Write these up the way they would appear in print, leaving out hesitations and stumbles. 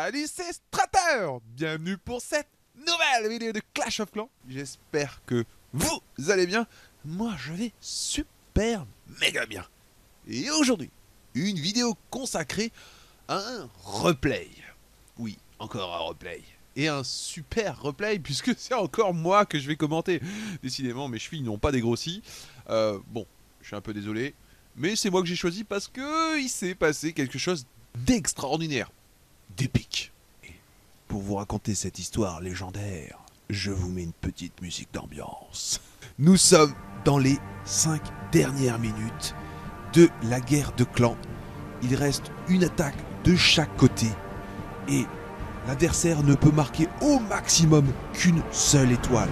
Salut, c'est Strater. Bienvenue pour cette nouvelle vidéo de Clash of Clans. J'espère que vous allez bien. Moi, je vais super méga bien. Et aujourd'hui, une vidéo consacrée à un replay. Oui, encore un replay. Et un super replay, puisque c'est encore moi que je vais commenter. Décidément, mes chevilles n'ont pas dégrossi. Bon, je suis un peu désolé. Mais c'est moi que j'ai choisi parce que il s'est passé quelque chose d'extraordinaire, d'épique. Et pour vous raconter cette histoire légendaire, je vous mets une petite musique d'ambiance. Nous sommes dans les 5 dernières minutes de la guerre de clans. Il reste une attaque de chaque côté et l'adversaire ne peut marquer au maximum qu'une seule étoile.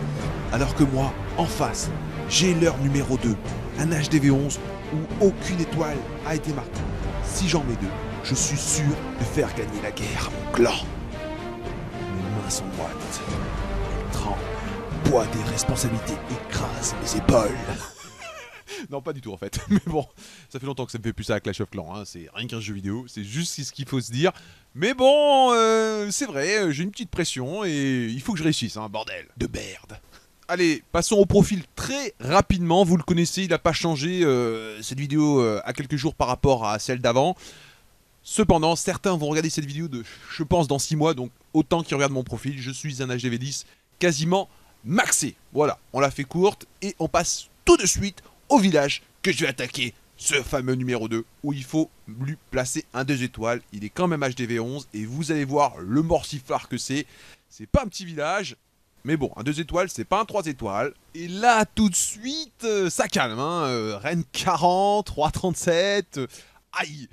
Alors que moi, en face, j'ai l'heure numéro 2, un HDV11 où aucune étoile a été marquée. Si j'en mets 2, je suis sûr de faire gagner la guerre à mon clan. Mes mains sont moites, elles tremblent, le poids des responsabilités écrase mes épaules. Non, pas du tout en fait, mais bon, ça fait longtemps que ça me fait plus ça à Clash of Clans, hein. C'est rien qu'un jeu vidéo, c'est juste ce qu'il faut se dire. Mais bon, c'est vrai, j'ai une petite pression et il faut que je réussisse, hein, bordel de merde. Allez, passons au profil très rapidement, vous le connaissez, il n'a pas changé cette vidéo à quelques jours par rapport à celle d'avant. Cependant, certains vont regarder cette vidéo je pense, dans 6 mois, donc autant qu'ils regardent mon profil, je suis un HDV10 quasiment maxé. Voilà, on l'a fait courte et on passe tout de suite au village que je vais attaquer, ce fameux numéro 2, où il faut lui placer un 2 étoiles. Il est quand même HDV11 et vous allez voir le morciflard que c'est. C'est pas un petit village, mais bon, un 2 étoiles, c'est pas un 3 étoiles. Et là, tout de suite, ça calme, hein. Reine 40, 337, aïe.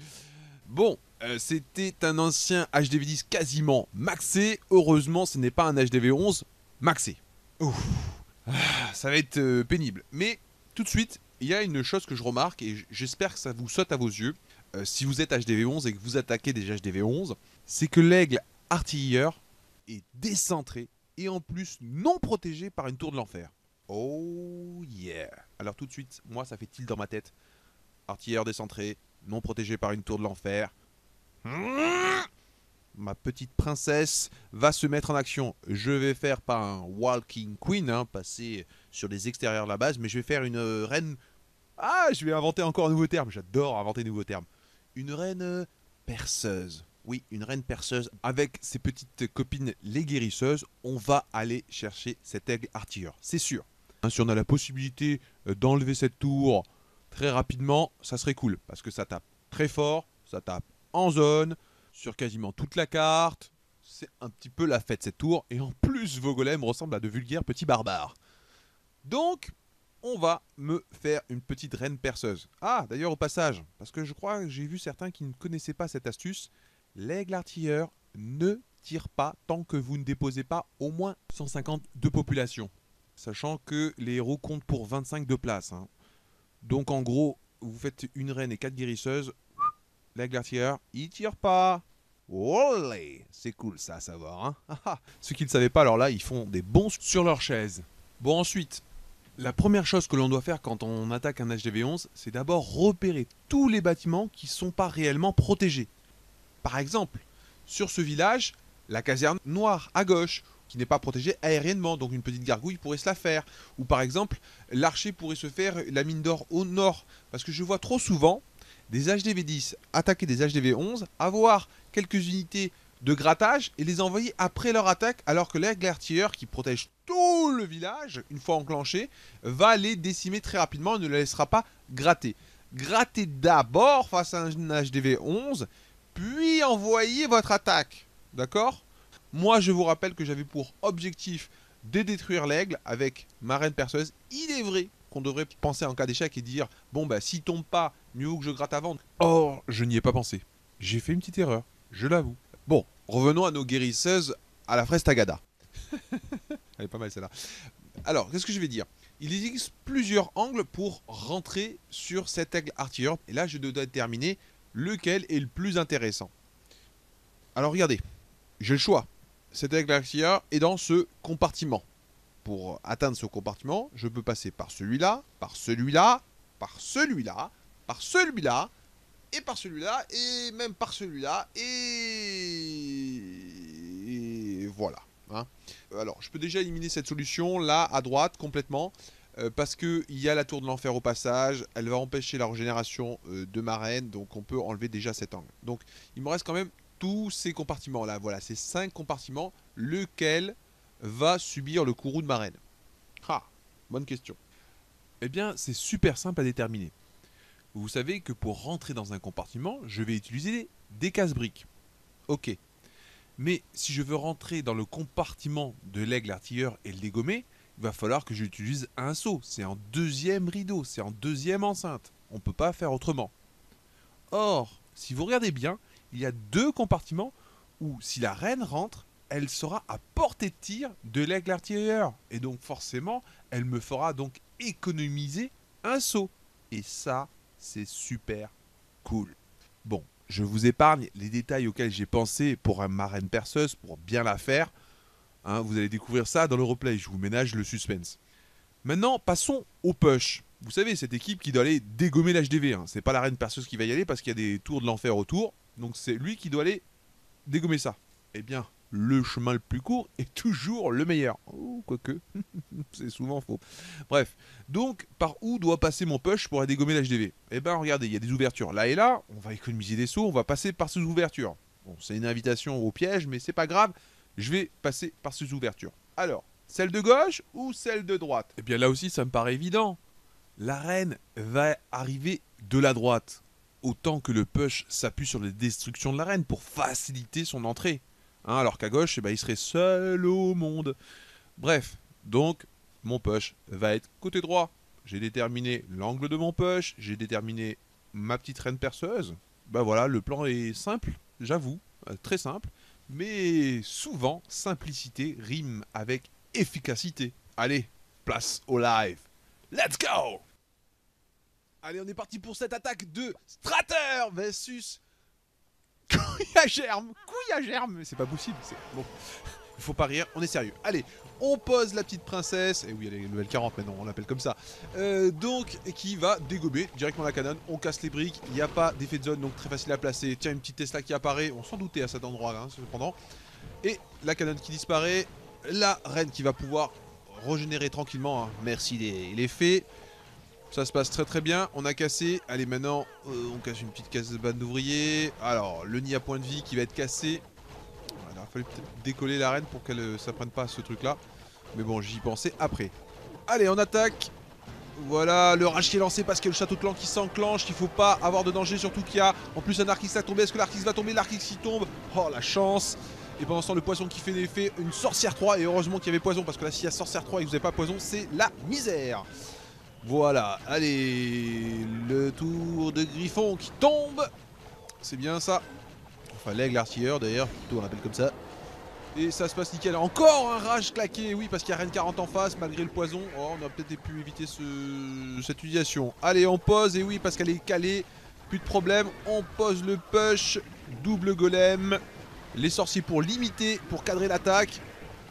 Bon, c'était un ancien HDV10 quasiment maxé. Heureusement, ce n'est pas un HDV11 maxé. Ouf. Ça va être pénible. Mais tout de suite, il y a une chose que je remarque et j'espère que ça vous saute à vos yeux. Si vous êtes HDV11 et que vous attaquez des HDV11, c'est que l'aigle artilleur est décentré et en plus non protégé par une tour de l'enfer. Oh yeah. Alors tout de suite, moi ça fait tilt dans ma tête. Artilleur décentré, non protégé par une tour de l'enfer. Ma petite princesse va se mettre en action. Je vais faire pas un Walking Queen, hein, passer sur les extérieurs de la base, mais je vais faire une reine... Ah, je vais inventer encore un nouveau terme, j'adore inventer de nouveaux termes. Une reine perceuse. Oui, une reine perceuse. Avec ses petites copines les guérisseuses, on va aller chercher cet aigle artilleur, c'est sûr. Hein, si on a la possibilité d'enlever cette tour très rapidement, ça serait cool, parce que ça tape très fort, ça tape en zone, sur quasiment toute la carte. C'est un petit peu la fête cette tour, et en plus vos golems ressemblent à de vulgaires petits barbares. Donc, on va me faire une petite reine perceuse. Ah, d'ailleurs au passage, parce que je crois que j'ai vu certains qui ne connaissaient pas cette astuce, l'aigle artilleur ne tire pas tant que vous ne déposez pas au moins 150 de population. Sachant que les héros comptent pour 25 de place, hein. Donc en gros, vous faites une reine et 4 guérisseuses, l'aigle artilleur, il tire pas. Olé, c'est cool ça à savoir, hein. Ceux qui ne savaient pas, alors là, ils font des bons sur leur chaise. Bon, ensuite, la première chose que l'on doit faire quand on attaque un HDV11, c'est d'abord repérer tous les bâtiments qui ne sont pas réellement protégés. Par exemple, sur ce village, la caserne noire à gauche, qui n'est pas protégée aériennement, donc une petite gargouille pourrait se la faire. Ou par exemple, l'archer pourrait se faire la mine d'or au nord. Parce que je vois trop souvent des HDV10 attaquer des HDV11, avoir quelques unités de grattage et les envoyer après leur attaque, alors que l'aigle artilleur qui protège tout le village, une fois enclenché, va les décimer très rapidement et ne les laissera pas gratter. Grattez d'abord face à un HDV11, puis envoyez votre attaque. D'accord ? Moi, je vous rappelle que j'avais pour objectif de détruire l'aigle avec ma reine perceuse. Il est vrai qu'on devrait penser en cas d'échec et dire « Bon, bah, s'il tombe pas, mieux vaut que je gratte avant. » Or, je n'y ai pas pensé. J'ai fait une petite erreur, je l'avoue. Bon, revenons à nos guérisseuses à la fraise tagada. Elle est pas mal celle-là. Alors, qu'est-ce que je vais dire ? Il existe plusieurs angles pour rentrer sur cet aigle artilleur. Et là, je dois déterminer lequel est le plus intéressant. Alors, regardez. J'ai le choix. Cet aigle artilleur est dans ce compartiment. Pour atteindre ce compartiment, je peux passer par celui-là, par celui-là, par celui-là, par celui-là, et par celui-là, et même par celui-là, et voilà. Hein. Alors, je peux déjà éliminer cette solution, là, à droite, complètement. Parce qu'il y a la tour de l'enfer au passage. Elle va empêcher la régénération de ma reine. Donc, on peut enlever déjà cet angle. Donc, il me reste quand même tous ces compartiments-là. Voilà, ces 5 compartiments. Lequel va subir le courroux de ma reine? Ah, bonne question. Eh bien, c'est super simple à déterminer. Vous savez que pour rentrer dans un compartiment, je vais utiliser des casse-briques. Ok. Mais si je veux rentrer dans le compartiment de l'aigle artilleur et le dégommer, il va falloir que j'utilise un saut. C'est en deuxième rideau, c'est en deuxième enceinte. On ne peut pas faire autrement. Or, si vous regardez bien, il y a 2 compartiments où si la reine rentre, elle sera à portée de tir de l'aigle artilleur. Et donc forcément, elle me fera donc économiser un saut. Et ça, c'est super cool. Bon, je vous épargne les détails auxquels j'ai pensé pour ma reine perceuse, pour bien la faire. Hein, vous allez découvrir ça dans le replay, je vous ménage le suspense. Maintenant, passons au push. Vous savez, cette équipe qui doit aller dégommer l'HDV. Hein. C'est pas la reine perceuse qui va y aller parce qu'il y a des tours de l'enfer autour. Donc c'est lui qui doit aller dégommer ça. Eh bien, le chemin le plus court est toujours le meilleur. Oh, quoique, c'est souvent faux. Bref, donc par où doit passer mon push pour aller dégommer l'HDV? Eh bien, regardez, il y a des ouvertures là et là. On va économiser des sauts, on va passer par ces ouvertures. Bon, c'est une invitation au piège, mais c'est pas grave. Je vais passer par ces ouvertures. Alors, celle de gauche ou celle de droite? Eh bien là aussi, ça me paraît évident. La reine va arriver de la droite. Autant que le push s'appuie sur les destructions de la reine pour faciliter son entrée. Hein, alors qu'à gauche, eh ben, il serait seul au monde. Bref, donc, mon push va être côté droit. J'ai déterminé l'angle de mon push, j'ai déterminé ma petite reine perceuse. Ben voilà, le plan est simple, j'avoue, très simple. Mais souvent, simplicité rime avec efficacité. Allez, place au live. Let's go! Allez, on est parti pour cette attaque de Strater versus Couille à germe. Couille à germe, mais c'est pas possible. Bon, il faut pas rire, on est sérieux. Allez, on pose la petite princesse. Et oui, elle est level 40 maintenant, on l'appelle comme ça. Donc, qui va dégommer directement la canonne. On casse les briques, il n'y a pas d'effet de zone, donc très facile à placer. Tiens, une petite Tesla qui apparaît. On s'en doutait à cet endroit-là, hein, cependant. Et la canonne qui disparaît. La reine qui va pouvoir régénérer tranquillement. Hein. Merci les fées. Ça se passe très très bien, on a cassé, allez maintenant on casse une petite cabane d'ouvriers. Alors le nid à point de vie qui va être cassé. Il a fallu peut-être décoller la reine pour qu'elle s'apprenne pas à ce truc là. Mais bon, j'y pensais après. Allez, on attaque. Voilà, le rage qui est lancé parce qu'il y a le château de clan qui s'enclenche. Il faut pas avoir de danger, surtout qu'il y a en plus un Archix à tomber. Est-ce que l'Archix va tomber? L'Archix qui tombe. Oh la chance. Et pendant ce temps, le poisson qui fait l'effet, une sorcière 3. Et heureusement qu'il y avait poison, parce que là, s'il y a sorcière 3 et que vous n'avez pas poison, c'est la misère. Voilà, allez, le tour de Griffon qui tombe. C'est bien ça. Enfin, l'aigle artilleur d'ailleurs, plutôt on l'appelle comme ça. Et ça se passe nickel. Encore un rage claqué, oui, parce qu'il y a Reine 40 en face, malgré le poison. Oh, on a peut-être pu éviter cette utilisation. Allez, on pose, et oui, parce qu'elle est calée. Plus de problème, on pose le push. Double golem. Les sorciers pour limiter, pour cadrer l'attaque.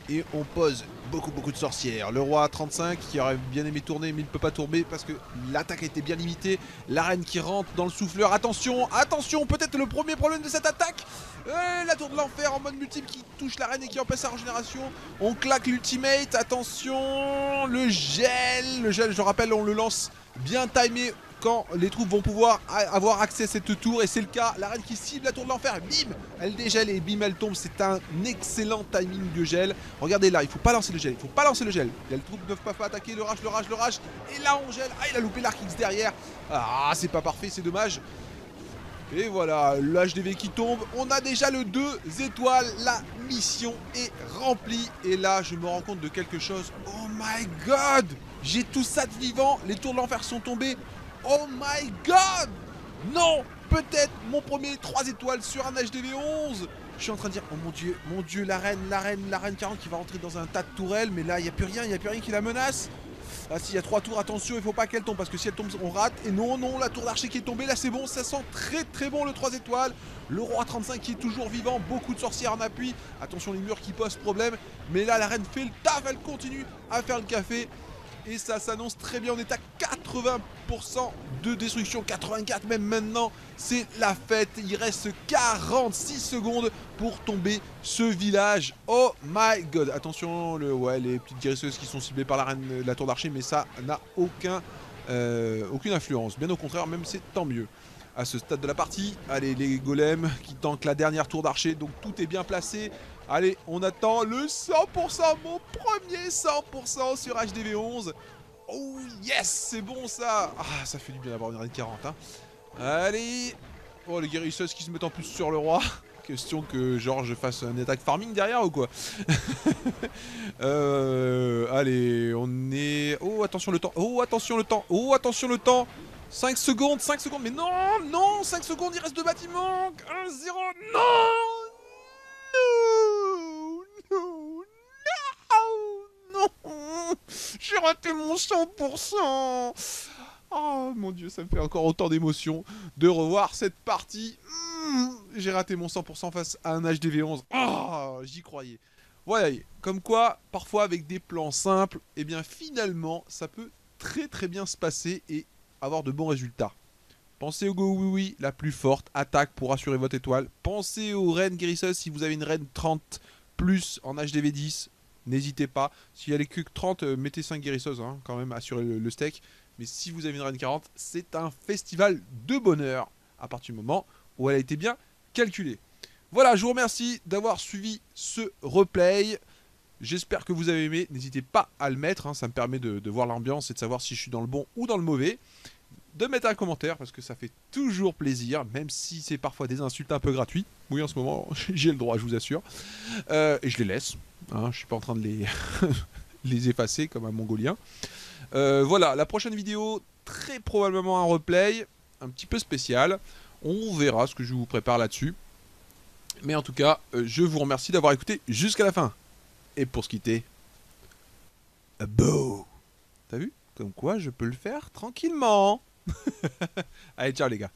Et on pose beaucoup de sorcières. Le roi 35 qui aurait bien aimé tourner mais il ne peut pas tourner parce que l'attaque a été bien limitée. La reine qui rentre dans le souffleur. Attention, attention, peut-être le premier problème de cette attaque. La tour de l'enfer en mode multiple qui touche la reine et qui empêche sa régénération. On claque l'ultimate, attention. Le gel, je rappelle, on le lance bien timé quand les troupes vont pouvoir avoir accès à cette tour, et c'est le cas. La reine qui cible la tour de l'enfer, bim, elle dégèle et bim, elle tombe. C'est un excellent timing de gel. Regardez là, il faut pas lancer le gel, il faut pas lancer le gel. Les troupes ne peuvent pas attaquer, le rage, et là on gèle. Ah, il a loupé l'Archix derrière. Ah, c'est pas parfait, c'est dommage. Et voilà, le HDV qui tombe. On a déjà le 2 étoiles. La mission est remplie. Et là, je me rends compte de quelque chose. Oh my god! J'ai tout ça de vivant. Les tours de l'enfer sont tombées. Oh my god! Non! Peut-être mon premier 3 étoiles sur un HDV 11. Je suis en train de dire, oh mon dieu, la reine 40 qui va rentrer dans un tas de tourelles. Mais là, il n'y a plus rien qui la menace. Ah si, il y a 3 tours, attention, il faut pas qu'elle tombe, parce que si elle tombe, on rate. Et non, la tour d'archer qui est tombée, là c'est bon, ça sent très bon le 3 étoiles. Le roi 35 qui est toujours vivant, beaucoup de sorcières en appui. Attention les murs qui posent problème. Mais là, la reine fait le taf, elle continue à faire le café. Et ça s'annonce très bien, on est à 80% de destruction, 84 même maintenant, c'est la fête. Il reste 46 secondes pour tomber ce village. Oh my god, attention, les petites guérisseuses qui sont ciblées par la reine de la tour d'archer, mais ça n'a aucune influence. Bien au contraire, même c'est tant mieux. À ce stade de la partie, allez, les golems qui tankent la dernière tour d'archer, donc tout est bien placé. Allez, on attend le 100%, mon premier 100% sur HDV11. Oh yes, c'est bon ça. Ah, ça fait du bien d'avoir une reine 40, hein. Allez. Oh, les guérisseuses qui se mettent en plus sur le roi. Question que genre je fasse une attaque farming derrière ou quoi. Allez, on est... Oh, attention le temps. Oh, attention le temps. Oh, attention le temps. 5 secondes, mais non, non, 5 secondes, il reste 2 bâtiments. 1, 0, non. Non, non, non. J'ai raté mon 100%. Oh mon dieu, ça me fait encore autant d'émotion de revoir cette partie. J'ai raté mon 100% face à un HDV11. Oh, j'y croyais. Voilà, comme quoi, parfois avec des plans simples, eh bien finalement, ça peut très bien se passer et avoir de bons résultats. Pensez au Go Oui Oui, la plus forte attaque pour assurer votre étoile. Pensez aux reines guérisseuses si vous avez une reine 30 plus en HDV10. N'hésitez pas. Si elle est que 30, mettez 5 guérisseuses, hein, quand même, assurez le steak. Mais si vous avez une reine 40, c'est un festival de bonheur à partir du moment où elle a été bien calculée. Voilà, je vous remercie d'avoir suivi ce replay. J'espère que vous avez aimé. N'hésitez pas à le mettre, hein, ça me permet de voir l'ambiance et de savoir si je suis dans le bon ou dans le mauvais. De mettre un commentaire parce que ça fait toujours plaisir, même si c'est parfois des insultes un peu gratuites. Oui, en ce moment, j'ai le droit, je vous assure. Et je les laisse. Hein, je suis pas en train de les, les effacer comme un mongolien. Voilà, la prochaine vidéo, très probablement un replay, un petit peu spécial. On verra ce que je vous prépare là-dessus. Mais en tout cas, je vous remercie d'avoir écouté jusqu'à la fin. Et pour se quitter, beau. T'as vu? Comme quoi, je peux le faire tranquillement. Allez, ciao les gars.